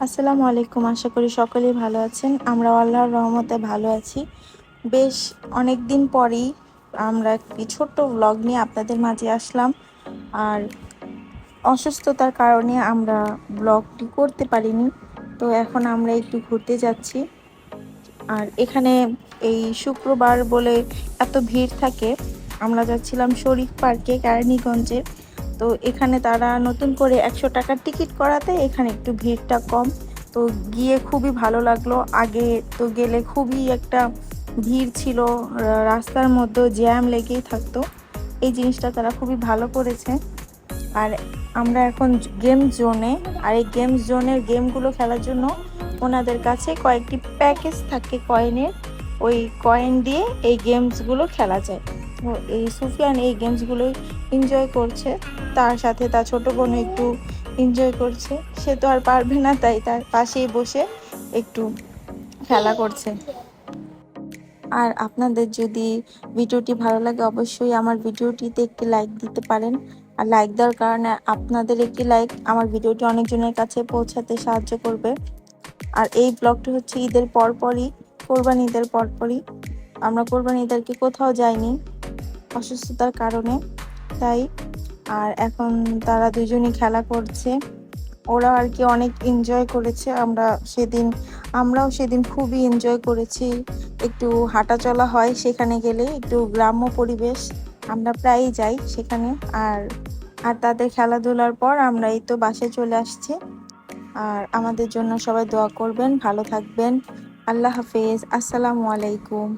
আসসালামু আলাইকুম। আশা করি সকলেই ভালো আছেন। আমরা আল্লাহর রহমতে ভালো আছি। বেশ অনেক দিন পরেই আমরা একটি ছোট্ট ব্লগ নিয়ে আপনাদের মাঝে আসলাম। আর অসুস্থতার কারণে আমরা ব্লগটি করতে পারিনি। তো এখন আমরা একটু ঘুরতে যাচ্ছি। আর এখানে এই শুক্রবার বলে এত ভিড় থাকে। আমরা যাচ্ছিলাম শরীফ পার্কে, কেরানীগঞ্জে। তো এখানে তারা নতুন করে 100 টাকার টিকিট করাতে এখানে একটু ভিড়টা কম। তো গিয়ে খুবই ভালো লাগলো। আগে তো গেলে খুবই একটা ভিড় ছিল, রাস্তার মধ্যে জ্যাম লেগেই থাকতো। এই জিনিসটা তারা খুবই ভালো করেছে। আর আমরা এখন গেম জোনে, আর এই গেম জোনের গেমগুলো খেলার জন্য ওনাদের কাছে কয়েকটি প্যাকেজ থাকে কয়েনের। ওই কয়েন দিয়ে এই গেমসগুলো খেলা যায়। তো এই সুফিয়ান এই গেমসগুলোই এনজয় করছে, তার সাথে তার ছোট বোন একটু এনজয় করছে। সে তো আর পারবে না, তাই তার পাশেই বসে একটু খেলা করছে। আর আপনাদের যদি ভিডিওটি ভালো লাগে অবশ্যই আমার ভিডিওটিতে একটি লাইক দিতে পারেন। আর লাইক দেওয়ার কারণে আপনাদের একটি লাইক আমার ভিডিওটি অনেকজনের কাছে পৌঁছাতে সাহায্য করবে। আর এই ব্লগটি হচ্ছে ঈদের পরপরই, কোরবানি ঈদের পরপরই। আমরা কোরবানি ঈদেরকে কোথাও যাইনি অসুস্থতার কারণে, তাই। আর এখন তারা দুজনই খেলা করছে। ওরা আর কি অনেক এনজয় করেছে। আমরাও সেদিন খুবই এনজয় করেছি। একটু হাঁটা চলা হয় সেখানে গেলে, একটু গ্রাম্য পরিবেশ, আমরা প্রায়ই যাই সেখানে। আর আর তাদের খেলাধুলার পর আমরা এই তো বাসায় চলে আসছি। আর আমাদের জন্য সবাই দোয়া করবেন, ভালো থাকবেন। আল্লাহ হাফেজ, আসসালামু আলাইকুম।